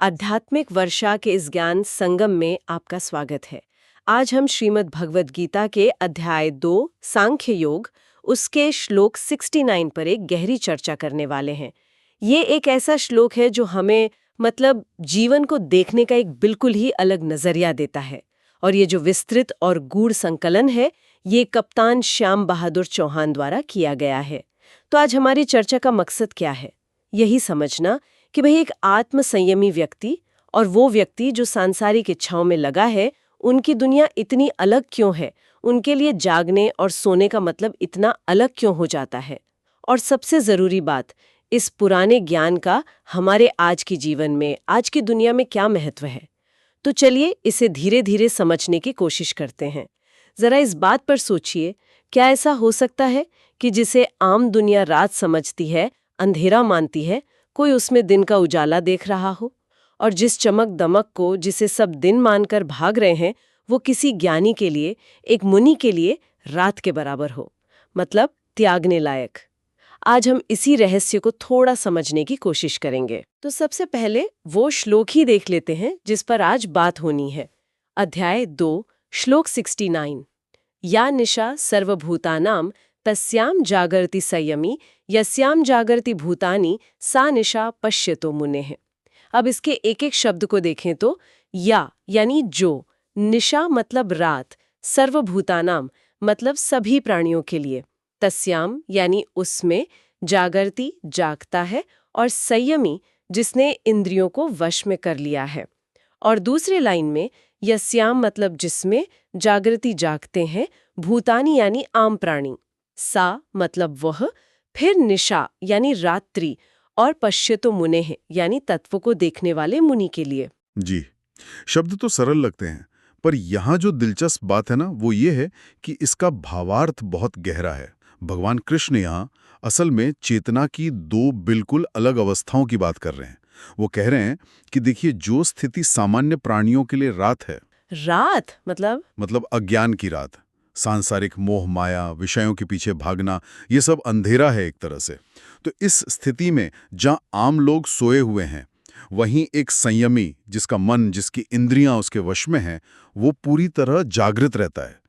आध्यात्मिक वर्षा के इस ज्ञान संगम में आपका स्वागत है। आज हम श्रीमद् भगवद गीता के अध्याय 2 सांख्य योग उसके श्लोक 69 पर एक गहरी चर्चा करने वाले हैं। ये एक ऐसा श्लोक है जो हमें जीवन को देखने का एक बिल्कुल ही अलग नजरिया देता है। और ये जो विस्तृत और गूढ़ संकलन है, ये कप्तान श्याम बहादुर चौहान द्वारा किया गया है। तो आज हमारी चर्चा का मकसद क्या है? यही समझना कि भाई एक आत्म संयमी व्यक्ति और वो व्यक्ति जो सांसारिक इच्छाओं में लगा है, उनकी दुनिया इतनी अलग क्यों है, उनके लिए जागने और सोने का मतलब इतना अलग क्यों हो जाता है, और सबसे जरूरी बात, इस पुराने ज्ञान का हमारे आज के जीवन में, आज की दुनिया में क्या महत्व है। तो चलिए इसे धीरे धीरे समझने की कोशिश करते हैं। जरा इस बात पर सोचिए, क्या ऐसा हो सकता है कि जिसे आम दुनिया रात समझती है, अंधेरा मानती है, कोई उसमें दिन का उजाला देख रहा हो? और जिस चमक दमक को जिसे सब दिन मानकर भाग रहे हैं, वो किसी ज्ञानी के लिए, एक मुनि के लिए रात के बराबर हो, मतलब त्यागने लायक। आज हम इसी रहस्य को थोड़ा समझने की कोशिश करेंगे। तो सबसे पहले वो श्लोक ही देख लेते हैं जिस पर आज बात होनी है। अध्याय 2 श्लोक 69। या निशा सर्वभूतानां तस्याम जागर्ति संयमी यस्याम जागर्ति भूतानि सा निशा पश्यतो मुनेः। अब इसके एक एक शब्द को देखें तो या यानी जो, निशा मतलब रात, सर्वभूतानाम मतलब सभी प्राणियों के लिए, तस्याम यानी उसमें, जागर्ति जागता है, और संयमी जिसने इंद्रियों को वश में कर लिया है। और दूसरे लाइन में यस्याम मतलब जिसमें, जागृति जागते हैं, भूतानि यानी आम प्राणी, सा मतलब वह, फिर निशा यानी रात्रि, और पश्यतो मुनेः यानी तत्व को देखने वाले मुनि के लिए। जी, शब्द तो सरल लगते हैं, पर यहाँ जो दिलचस्प बात है ना, वो ये है कि इसका भावार्थ बहुत गहरा है। भगवान कृष्ण यहाँ असल में चेतना की दो बिल्कुल अलग अवस्थाओं की बात कर रहे हैं। वो कह रहे हैं कि देखिए, जो स्थिति सामान्य प्राणियों के लिए रात है, रात मतलब अज्ञान की रात, सांसारिक मोह माया, विषयों के पीछे भागना, ये सब अंधेरा है एक तरह से। तो इस स्थिति में जहाँ आम लोग सोए हुए हैं, वहीं एक संयमी, जिसका मन, जिसकी इंद्रियां उसके वश में हैं, वो पूरी तरह जागृत रहता है।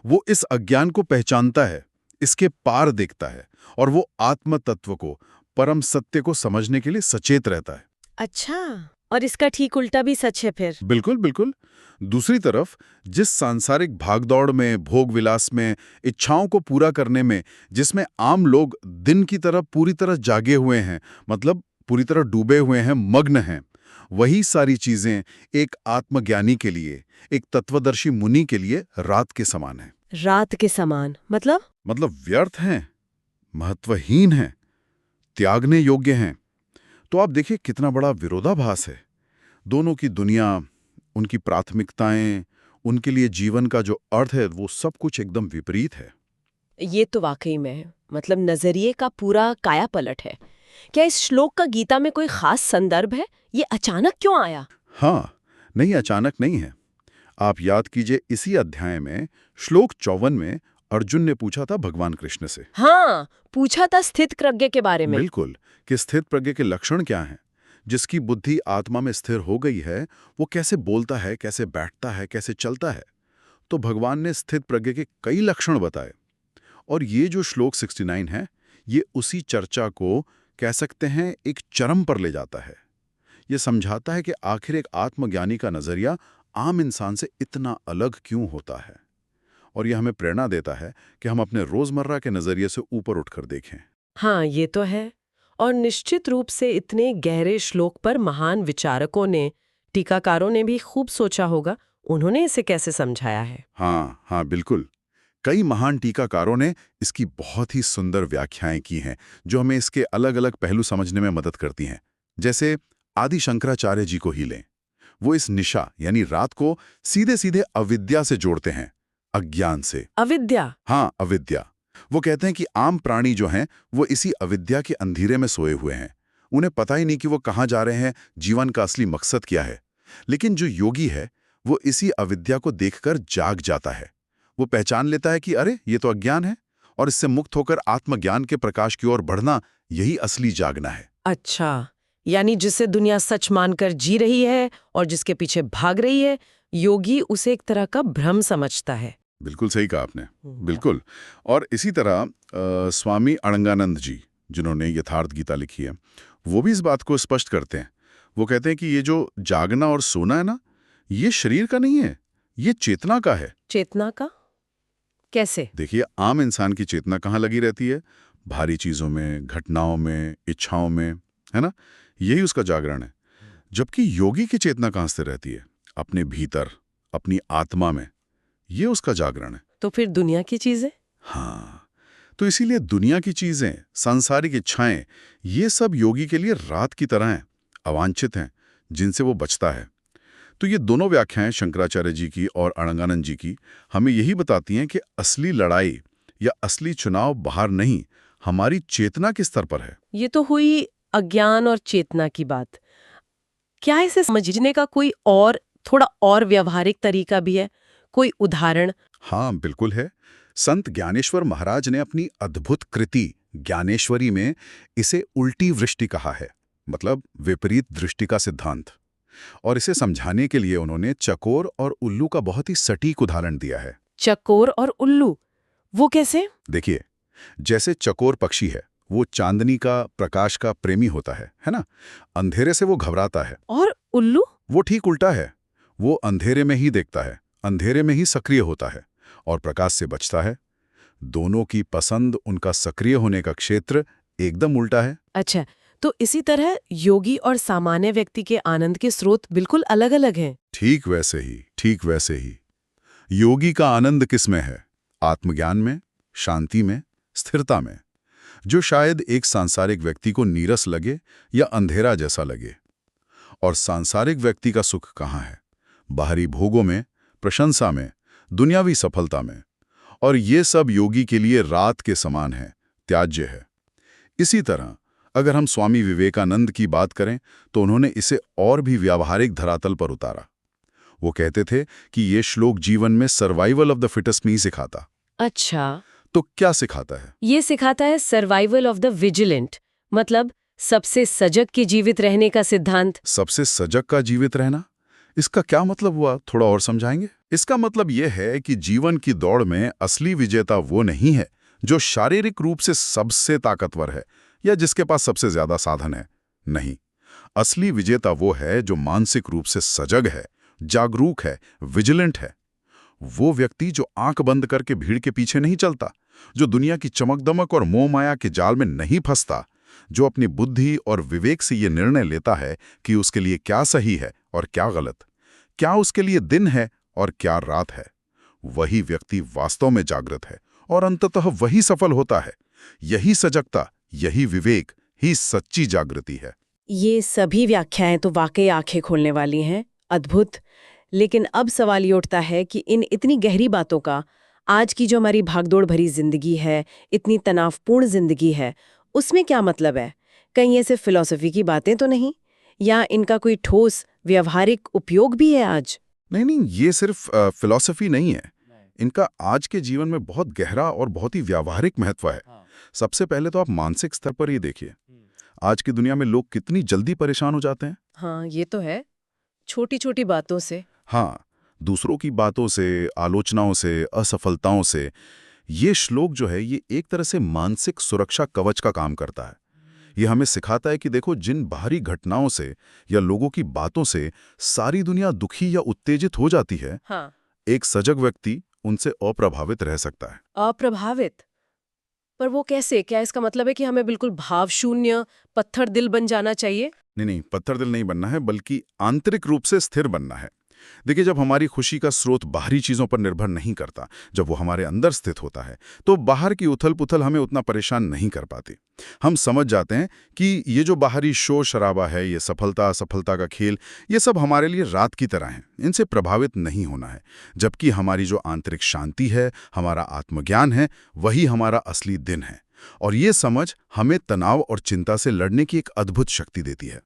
वो इस अज्ञान को पहचानता है, इसके पार देखता है, और वो आत्म तत्व को, परम सत्य को समझने के लिए सचेत रहता है। अच्छा, और इसका ठीक उल्टा भी सच है फिर? बिल्कुल बिल्कुल। दूसरी तरफ, जिस सांसारिक भागदौड़ में, भोग विलास में, इच्छाओं को पूरा करने में, जिसमें आम लोग दिन की तरह पूरी तरह जागे हुए हैं, मतलब पूरी तरह डूबे हुए हैं, मग्न हैं, वही सारी चीजें एक आत्मज्ञानी के लिए, एक तत्वदर्शी मुनि के लिए रात के समान है। रात के समान मतलब व्यर्थ हैं, महत्वहीन हैं, त्यागने योग्य हैं। तो आप देखिए कितना बड़ा विरोधाभास है। दोनों की दुनिया, उनकी प्राथमिकताएं, उनके लिए जीवन का जो अर्थ है, वो सब कुछ एकदम विपरीत है। ये तो वाकई में नजरिए का पूरा काया पलट है। क्या इस श्लोक का गीता में कोई खास संदर्भ है? ये अचानक क्यों आया? हाँ, नहीं, अचानक नहीं है। आप याद कीजिए, इसी अध्याय में श्लोक 54 में अर्जुन ने पूछा था भगवान कृष्ण से। हाँ, पूछा था स्थित प्रज्ञ के बारे में। बिल्कुल, कि स्थित प्रज्ञ के लक्षण क्या हैं। जिसकी बुद्धि आत्मा में स्थिर हो गई है, वो कैसे बोलता है, कैसे बैठता है, कैसे चलता है। तो भगवान ने स्थित प्रज्ञ के कई लक्षण बताए। और ये जो श्लोक 69 है, ये उसी चर्चा को, कह सकते हैं, एक चरम पर ले जाता है। ये समझाता है कि आखिर एक आत्मज्ञानी का नजरिया आम इंसान से इतना अलग क्यों होता है। और यह हमें प्रेरणा देता है कि हम अपने रोजमर्रा के नजरिए से ऊपर उठकर देखें। हाँ, ये तो है। और निश्चित रूप से इतने गहरे श्लोक पर महान विचारकों ने, टीकाकारों ने भी खूब सोचा होगा। उन्होंने इसे कैसे समझाया है? हाँ, बिल्कुल। कई महान टीकाकारों ने इसकी बहुत ही सुंदर व्याख्याएं की हैं, जो हमें इसके अलग अलग पहलू समझने में मदद करती हैं। जैसे आदि शंकराचार्य जी को ही लें। वो इस निशा यानी रात को सीधे सीधे अविद्या से जोड़ते हैं, अज्ञान से। अविद्या? हाँ, अविद्या। वो कहते हैं कि आम प्राणी जो हैं, वो इसी अविद्या के अंधेरे में सोए हुए हैं। उन्हें पता ही नहीं कि वो कहाँ जा रहे हैं, जीवन का असली मकसद क्या है। लेकिन जो योगी है, वो इसी अविद्या को देखकर जाग जाता है। वो पहचान लेता है कि अरे, ये तो अज्ञान है, और इससे मुक्त होकर आत्मज्ञान के प्रकाश की ओर बढ़ना, यही असली जागना है। अच्छा, यानी जिसे दुनिया सच मानकर जी रही है और जिसके पीछे भाग रही है, योगी उसे एक तरह का भ्रम समझता है। बिल्कुल सही कहा आपने, बिल्कुल। और इसी तरह स्वामी अड़ंगानंद जी, जिन्होंने यथार्थ गीता लिखी है, वो भी इस बात को स्पष्ट करते हैं। वो कहते हैं कि ये जो जागना और सोना है ना, ये शरीर का नहीं है, ये चेतना का है। चेतना का कैसे? देखिए, आम इंसान की चेतना कहाँ लगी रहती है? भारी चीजों में, घटनाओं में, इच्छाओं में, है ना? यही उसका जागरण है। जबकि योगी की चेतना कहाँ स्थिर रहती है? अपने भीतर, अपनी आत्मा में। ये उसका जागरण है। तो फिर दुनिया की चीजें? हाँ, तो इसीलिए दुनिया की चीजें, सांसारिक इच्छाएं, ये सब योगी के लिए रात की तरह हैं, अवांछित हैं, जिनसे वो बचता है। तो ये दोनों व्याख्याएं, शंकराचार्य जी की और अड़ंगानंद जी की, हमें यही बताती हैं कि असली लड़ाई या असली चुनाव बाहर नहीं, हमारी चेतना के स्तर पर है। ये तो हुई अज्ञान और चेतना की बात। क्या इसे समझने का कोई और थोड़ा और व्यवहारिक तरीका भी है? कोई उदाहरण? हाँ, बिल्कुल है। संत ज्ञानेश्वर महाराज ने अपनी अद्भुत कृति ज्ञानेश्वरी में इसे उल्टी वृष्टि कहा है, मतलब विपरीत दृष्टि का सिद्धांत। और इसे समझाने के लिए उन्होंने चकोर और उल्लू का बहुत ही सटीक उदाहरण दिया है। चकोर और उल्लू, वो कैसे? देखिए, जैसे चकोर पक्षी है, वो चांदनी का, प्रकाश का प्रेमी होता है ना? अंधेरे से वो घबराता है। और उल्लू? वो ठीक उल्टा है। वो अंधेरे में ही देखता है, अंधेरे में ही सक्रिय होता है और प्रकाश से बचता है। दोनों की पसंद, उनका सक्रिय होने का क्षेत्र एकदम उल्टा है। अच्छा, तो इसी तरह योगी और सामान्य व्यक्ति के आनंद के स्रोत बिल्कुल अलग-अलग हैं। ठीक वैसे ही, ठीक वैसे ही। योगी का आनंद किसमें है? आत्मज्ञान में, शांति में, स्थिरता में, जो शायद एक सांसारिक व्यक्ति को नीरस लगे या अंधेरा जैसा लगे। और सांसारिक व्यक्ति का सुख कहाँ है? बाहरी भोगों में, प्रशंसा में, दुनियावी सफलता में। और ये सब योगी के लिए रात के समान है, त्याज्य है। इसी तरह अगर हम स्वामी विवेकानंद की बात करें तो उन्होंने इसे और भी व्यावहारिक धरातल पर उतारा। वो कहते थे कि ये श्लोक जीवन में सर्वाइवल ऑफ द फिटेस्ट नहीं सिखाता। अच्छा, तो क्या सिखाता है? ये सिखाता है सर्वाइवल ऑफ द विजिलेंट, मतलब सबसे सजग के जीवित रहने का सिद्धांत। सबसे सजग का जीवित रहना? इसका क्या मतलब हुआ, थोड़ा और समझाएंगे? इसका मतलब यह है कि जीवन की दौड़ में असली विजेता वो नहीं है जो शारीरिक रूप से सबसे ताकतवर है या जिसके पास सबसे ज्यादा साधन है। नहीं, असली विजेता वो है जो मानसिक रूप से सजग है, जागरूक है, विजिलेंट है। वो व्यक्ति जो आंख बंद करके भीड़ के पीछे नहीं चलता, जो दुनिया की चमक-दमक और मोह माया के जाल में नहीं फंसता, जो अपनी बुद्धि और विवेक से ये निर्णय लेता है कि उसके लिए क्या सही है और क्या गलत, क्या उसके लिए दिन है और क्या रात है। वही व्यक्ति वास्तव में जागृत है और अंततः वही सफल होता है। यही सजगता, यही विवेक ही सच्ची जागृति है। ये सभी व्याख्याएं तो वाकई आंखें खोलने वाली हैं, अद्भुत। लेकिन अब सवाल ये उठता है कि इन इतनी गहरी बातों का आज की जो हमारी भागदौड़ भरी जिंदगी है, इतनी तनावपूर्ण जिंदगी है, उसमें क्या मतलब है? कहीं ये सिर्फ फिलॉसफी की बातें तो नहीं, या इनका कोई ठोस व्यवहारिक उपयोग भी है आज? नहीं, ये सिर्फ फिलॉसफी नहीं है। इनका आज के जीवन में बहुत गहरा और बहुत ही व्यावहारिक महत्व है। सबसे पहले तो आप मानसिक स्तर पर ही देखिए। आज की दुनिया में लोग कितनी जल्दी परेशान हो जाते हैं। हाँ, ये तो है, छोटी छोटी बातों से। हाँ, दूसरों की बातों से, आलोचनाओं से, असफलताओं से। ये श्लोक जो है, ये एक तरह से मानसिक सुरक्षा कवच का काम करता है। ये हमें सिखाता है कि देखो, जिन बाहरी घटनाओं से या लोगों की बातों से सारी दुनिया दुखी या उत्तेजित हो जाती है, हाँ, एक सजग व्यक्ति उनसे अप्रभावित रह सकता है। अप्रभावित? पर वो कैसे? क्या इसका मतलब है कि हमें बिल्कुल भावशून्य, पत्थर दिल बन जाना चाहिए? नहीं, पत्थर दिल नहीं बनना है, बल्कि आंतरिक रूप से स्थिर बनना है। देखिए, जब हमारी खुशी का स्रोत बाहरी चीजों पर निर्भर नहीं करता, जब वो हमारे अंदर स्थित होता है, तो बाहर की उथल-पुथल हमें उतना परेशान नहीं कर पाती। हम समझ जाते हैं कि ये जो बाहरी शोर शराबा है, ये सफलता असफलता का खेल, ये सब हमारे लिए रात की तरह है, इनसे प्रभावित नहीं होना है। जबकि हमारी जो आंतरिक शांति है, हमारा आत्मज्ञान है, वही हमारा असली दिन है। और ये समझ हमें तनाव और चिंता से लड़ने की एक अद्भुत शक्ति देती है।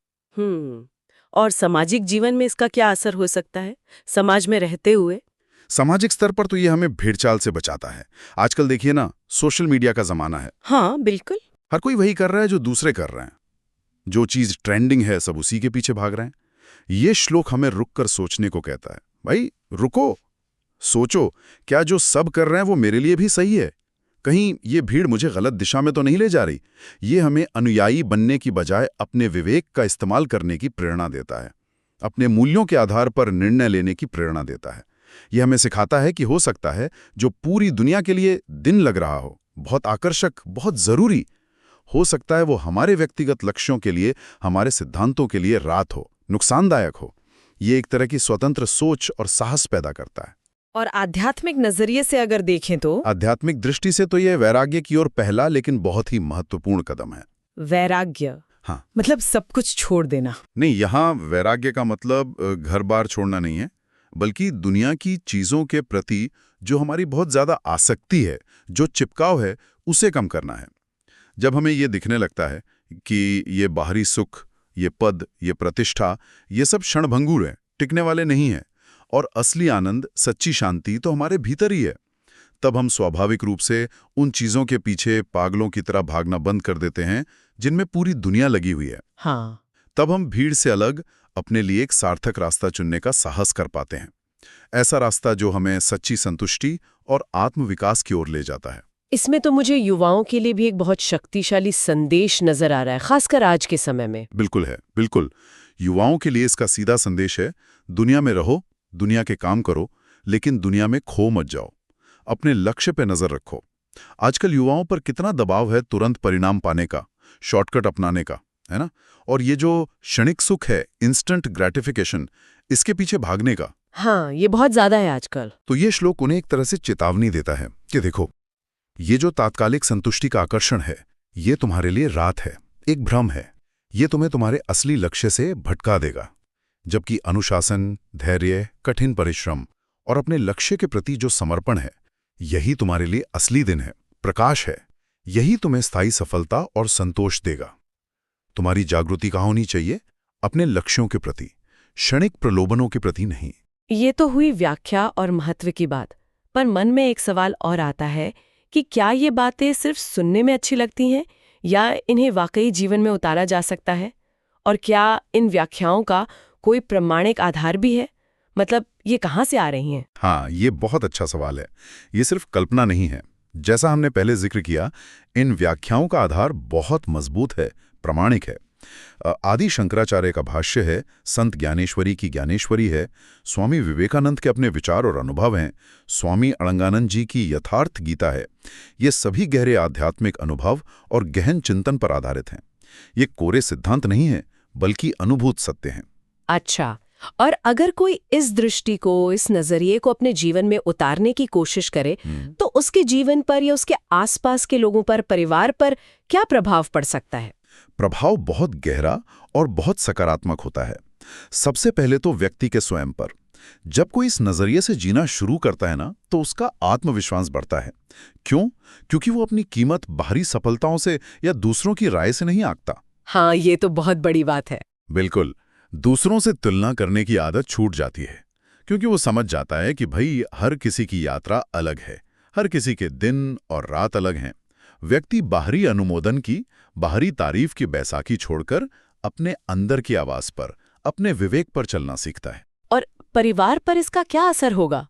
और सामाजिक जीवन में इसका क्या असर हो सकता है, समाज में रहते हुए? सामाजिक स्तर पर तो ये हमें भेड़चाल से बचाता है। आजकल देखिए ना, सोशल मीडिया का जमाना है। हाँ, बिल्कुल। हर कोई वही कर रहा है जो दूसरे कर रहे हैं। जो चीज ट्रेंडिंग है सब उसी के पीछे भाग रहे हैं। ये श्लोक हमें रुक कर सोचने को कहता है। भाई रुको, सोचो, क्या जो सब कर रहे हैं वो मेरे लिए भी सही है? कहीं ये भीड़ मुझे गलत दिशा में तो नहीं ले जा रही? ये हमें अनुयायी बनने की बजाय अपने विवेक का इस्तेमाल करने की प्रेरणा देता है, अपने मूल्यों के आधार पर निर्णय लेने की प्रेरणा देता है। ये हमें सिखाता है कि हो सकता है जो पूरी दुनिया के लिए दिन लग रहा हो, बहुत आकर्षक, बहुत जरूरी, हो सकता है वो हमारे व्यक्तिगत लक्ष्यों के लिए, हमारे सिद्धांतों के लिए रात हो, नुकसानदायक हो। ये एक तरह की स्वतंत्र सोच और साहस पैदा करता है। और आध्यात्मिक नजरिए से अगर देखें तो आध्यात्मिक दृष्टि से तो ये वैराग्य की ओर पहला लेकिन बहुत ही महत्वपूर्ण कदम है। वैराग्य, हाँ, मतलब सब कुछ छोड़ देना? नहीं, यहाँ वैराग्य का मतलब घर बार छोड़ना नहीं है, बल्कि दुनिया की चीजों के प्रति जो हमारी बहुत ज्यादा आसक्ति है, जो चिपकाव है, उसे कम करना है। जब हमें ये दिखने लगता है कि ये बाहरी सुख, ये पद, ये प्रतिष्ठा, ये सब क्षणभंगुर हैं, टिकने वाले नहीं हैं, और असली आनंद, सच्ची शांति तो हमारे भीतर ही है, तब हम स्वाभाविक रूप से उन चीजों के पीछे पागलों की तरह भागना बंद कर देते हैं जिनमें पूरी दुनिया लगी हुई है। हाँ। तब हम भीड़ से अलग अपने लिए एक सार्थक रास्ता चुनने का साहस कर पाते हैं, ऐसा रास्ता जो हमें सच्ची संतुष्टि और आत्मविकास की ओर ले जाता है। इसमें तो मुझे युवाओं के लिए भी एक बहुत शक्तिशाली संदेश नजर आ रहा है, खासकर आज के समय में। बिल्कुल है, बिल्कुल। युवाओं के लिए इसका सीधा संदेश है, दुनिया में रहो, दुनिया के काम करो, लेकिन दुनिया में खो मत जाओ। अपने लक्ष्य पे नजर रखो। आजकल युवाओं पर कितना दबाव है तुरंत परिणाम पाने का, शॉर्टकट अपनाने का, है ना? और ये जो क्षणिक सुख है, इंस्टेंट ग्रेटिफिकेशन, इसके पीछे भागने का। हाँ, ये बहुत ज्यादा है आजकल। तो ये श्लोक उन्हें एक तरह से चेतावनी देता है कि देखो, ये जो तात्कालिक संतुष्टि का आकर्षण है, ये तुम्हारे लिए रात है, एक भ्रम है। ये तुम्हें तुम्हारे असली लक्ष्य से भटका देगा। जबकि अनुशासन, धैर्य, कठिन परिश्रम और अपने लक्ष्य के प्रति जो समर्पण है, यही तुम्हारे लिए असली दिन है, प्रकाश है। यही तुम्हें स्थायी सफलता और संतोष देगा। तुम्हारी जागृति कहाँ होनी चाहिए? अपने लक्ष्यों के प्रति, क्षणिक प्रलोभनों के प्रति नहीं। ये तो हुई व्याख्या और महत्व की बात, पर मन में एक सवाल और आता है कि क्या ये बातें सिर्फ सुनने में अच्छी लगती हैं या इन्हें वाकई जीवन में उतारा जा सकता है? और क्या इन व्याख्याओं का कोई प्रमाणिक आधार भी है? मतलब ये कहाँ से आ रही हैं? हाँ, ये बहुत अच्छा सवाल है। ये सिर्फ कल्पना नहीं है। जैसा हमने पहले जिक्र किया, इन व्याख्याओं का आधार बहुत मजबूत है, प्रामाणिक है। आदि शंकराचार्य का भाष्य है, संत ज्ञानेश्वरी की ज्ञानेश्वरी है, स्वामी विवेकानंद के अपने विचार और अनुभव हैं, स्वामी अड़ंगानंद जी की यथार्थ गीता है। ये सभी गहरे आध्यात्मिक अनुभव और गहन चिंतन पर आधारित हैं। ये कोरे सिद्धांत नहीं है, बल्कि अनुभूत सत्य हैं। अच्छा, और अगर कोई इस दृष्टि को, इस नजरिए को अपने जीवन में उतारने की कोशिश करे, तो उसके जीवन पर या उसके आसपास के लोगों पर, परिवार पर क्या प्रभाव पड़ सकता है? प्रभाव बहुत गहरा और बहुत सकारात्मक होता है। सबसे पहले तो व्यक्ति के स्वयं पर। जब कोई इस नजरिए से जीना शुरू करता है ना, तो उसका आत्मविश्वास बढ़ता है। क्यों? क्योंकि वो अपनी कीमत बाहरी सफलताओं से या दूसरों की राय से नहीं आंकता। हाँ, ये तो बहुत बड़ी बात है। बिल्कुल। दूसरों से तुलना करने की आदत छूट जाती है, क्योंकि वो समझ जाता है कि भाई हर किसी की यात्रा अलग है, हर किसी के दिन और रात अलग हैं। व्यक्ति बाहरी अनुमोदन की, बाहरी तारीफ की बैसाखी छोड़कर अपने अंदर की आवाज पर, अपने विवेक पर चलना सीखता है। और परिवार पर इसका क्या असर होगा?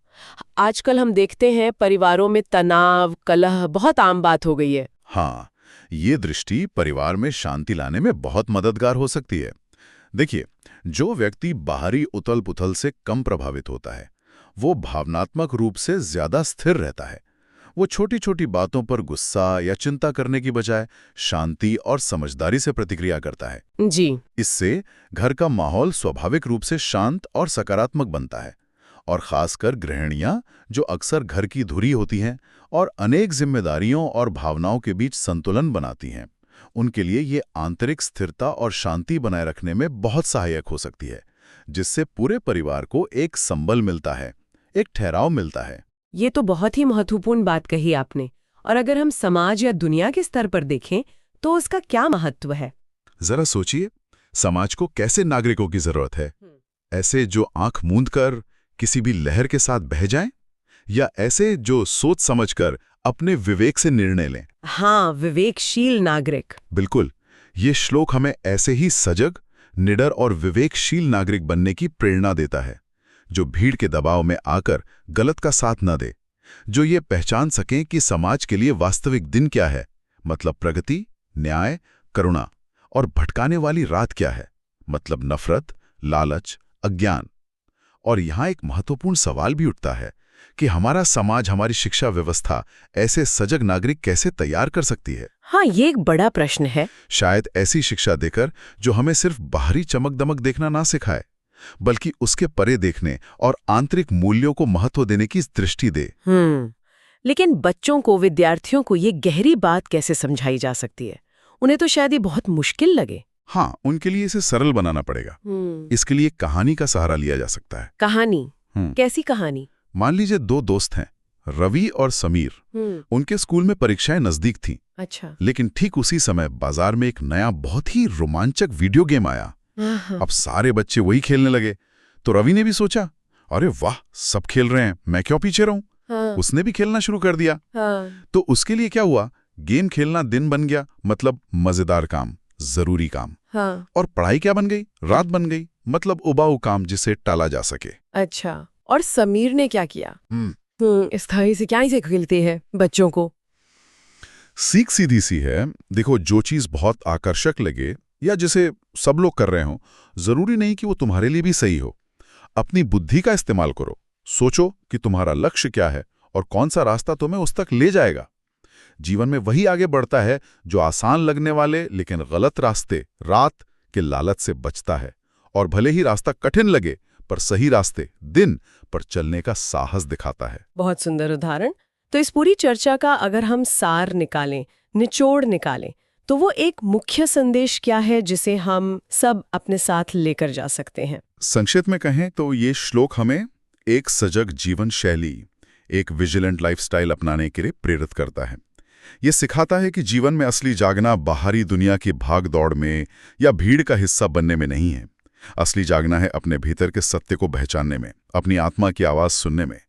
आजकल हम देखते हैं परिवारों में तनाव, कलह बहुत आम बात हो गई है। हाँ, ये दृष्टि परिवार में शांति लाने में बहुत मददगार हो सकती है। देखिए, जो व्यक्ति बाहरी उथल पुथल से कम प्रभावित होता है, वो भावनात्मक रूप से ज्यादा स्थिर रहता है। वो छोटी छोटी बातों पर गुस्सा या चिंता करने की बजाय शांति और समझदारी से प्रतिक्रिया करता है। जी। इससे घर का माहौल स्वाभाविक रूप से शांत और सकारात्मक बनता है। और खासकर गृहिणियां, जो अक्सर घर की धुरी होती हैं और अनेक जिम्मेदारियों और भावनाओं के बीच संतुलन बनाती हैं, उनके लिए ये आंतरिक स्थिरता और शांति बनाए रखने में बहुत सहायक हो सकती है, जिससे पूरे परिवार को एक संबल मिलता है, एक ठहराव मिलता है। ये तो बहुत ही महत्वपूर्ण बात कही आपने। और अगर हम समाज या दुनिया के स्तर पर देखें, तो उसका क्या महत्व है? जरा सोचिए, समाज को कैसे नागरिकों की जरूरत है? ऐसे जो आंख मूंदकर किसी भी लहर के साथ बह जाएं, या ऐसे जो सोच समझकर अपने विवेक से निर्णय लें? हाँ, विवेकशील नागरिक। बिल्कुल। ये श्लोक हमें ऐसे ही सजग, निडर और विवेकशील नागरिक बनने की प्रेरणा देता है, जो भीड़ के दबाव में आकर गलत का साथ न दे, जो ये पहचान सकें कि समाज के लिए वास्तविक दिन क्या है, मतलब प्रगति, न्याय, करुणा, और भटकाने वाली रात क्या है, मतलब नफरत, लालच, अज्ञान। और यहाँ एक महत्वपूर्ण सवाल भी उठता है कि हमारा समाज, हमारी शिक्षा व्यवस्था ऐसे सजग नागरिक कैसे तैयार कर सकती है। हाँ, ये एक बड़ा प्रश्न है। शायद ऐसी शिक्षा देकर जो हमें सिर्फ बाहरी चमक दमक देखना ना सिखाए, बल्कि उसके परे देखने और आंतरिक मूल्यों को महत्व देने की दृष्टि दे। लेकिन बच्चों को, विद्यार्थियों को ये गहरी बात कैसे समझाई जा सकती है? उन्हें तो शायद ये बहुत मुश्किल लगे। हाँ, उनके लिए इसे सरल बनाना पड़ेगा। इसके लिए कहानी का सहारा लिया जा सकता है। कहानी? कैसी कहानी? मान लीजिए 2 दोस्त हैं, रवि और समीर। उनके स्कूल में परीक्षाएं नजदीक थीं। अच्छा। लेकिन ठीक उसी समय बाजार में एक नया बहुत ही रोमांचक वीडियो गेम आया। अब सारे बच्चे वही खेलने लगे। तो रवि ने भी सोचा, अरे वाह, सब खेल रहे हैं, मैं क्यों पीछे रहूं? उसने भी खेलना शुरू कर दिया। तो उसके लिए क्या हुआ, गेम खेलना दिन बन गया, मतलब मजेदार काम, जरूरी काम। और पढ़ाई क्या बन गई? रात बन गई, मतलब उबाऊ काम जिसे टाला जा सके। अच्छा, और समीर ने क्या किया? इस तरह से क्या खेलते हैं बच्चों को? सीख सीधी सी है। देखो, जो चीज बहुत आकर्षक लगे या जिसे सब लोग कर रहे हो, जरूरी नहीं कि वो तुम्हारे लिए भी सही हो। अपनी बुद्धि का इस्तेमाल करो। सोचो कि तुम्हारा लक्ष्य क्या है और कौन सा रास्ता तुम्हें उस तक ले जाएगा। जीवन में वही आगे बढ़ता है जो आसान लगने वाले लेकिन गलत रास्ते, रात के लालच से बचता है, और भले ही रास्ता कठिन लगे पर सही रास्ते, दिन पर चलने का साहस दिखाता है। बहुत सुंदर उदाहरण। तो इस पूरी चर्चा का अगर हम सार निकालें, निचोड़ निकालें, तो वो एक मुख्य संदेश क्या है जिसे हम सब अपने साथ लेकर जा सकते हैं? संक्षेप में कहें तो ये श्लोक हमें एक सजग जीवन शैली, एक विजिलेंट लाइफस्टाइल अपनाने के लिए प्रेरित करता है। ये सिखाता है कि जीवन में असली जागना बाहरी दुनिया की भाग दौड़ में या भीड़ का हिस्सा बनने में नहीं है। असली जागना है अपने भीतर के सत्य को पहचानने में, अपनी आत्मा की आवाज सुनने में।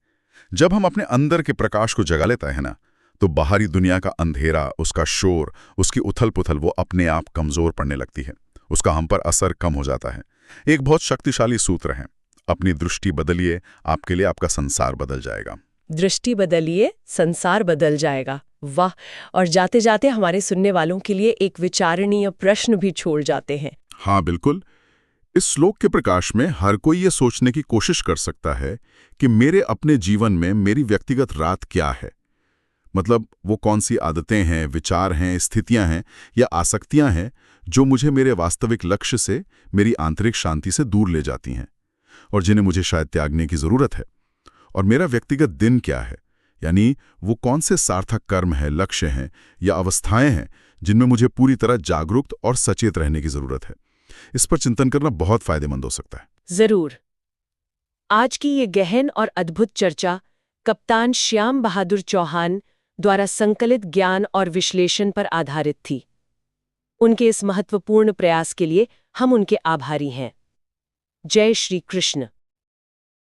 जब हम अपने अंदर के प्रकाश को जगा लेता है ना, तो बाहरी दुनिया का अंधेरा, उसका शोर, उसकी उथल पुथल वो अपने आप कमजोर पड़ने लगती है। उसका हम पर असर कम हो जाता है। एक बहुत शक्तिशाली सूत्र है, अपनी दृष्टि बदलिए, आपके लिए आपका संसार बदल जाएगा। दृष्टि बदलिए, संसार बदल जाएगा। वाह! और जाते जाते हमारे सुनने वालों के लिए एक विचारणीय प्रश्न भी छोड़ जाते हैं। हाँ बिल्कुल। इस श्लोक के प्रकाश में हर कोई ये सोचने की कोशिश कर सकता है कि मेरे अपने जीवन में मेरी व्यक्तिगत रात क्या है। मतलब वो कौन सी आदतें हैं, विचार हैं, स्थितियां हैं या आसक्तियां हैं जो मुझे मेरे वास्तविक लक्ष्य से, मेरी आंतरिक शांति से दूर ले जाती हैं, और जिन्हें मुझे शायद त्यागने की जरूरत है। और मेरा व्यक्तिगत दिन क्या है, यानी वो कौन से सार्थक कर्म है, लक्ष्य हैं या अवस्थाएं हैं जिनमें मुझे पूरी तरह जागरूक और सचेत रहने की जरूरत है। इस पर चिंतन करना बहुत फायदेमंद हो सकता है। जरूर। आज की ये गहन और अद्भुत चर्चा कप्तान श्याम बहादुर चौहान द्वारा संकलित ज्ञान और विश्लेषण पर आधारित थी। उनके इस महत्वपूर्ण प्रयास के लिए हम उनके आभारी हैं। जय श्री कृष्ण।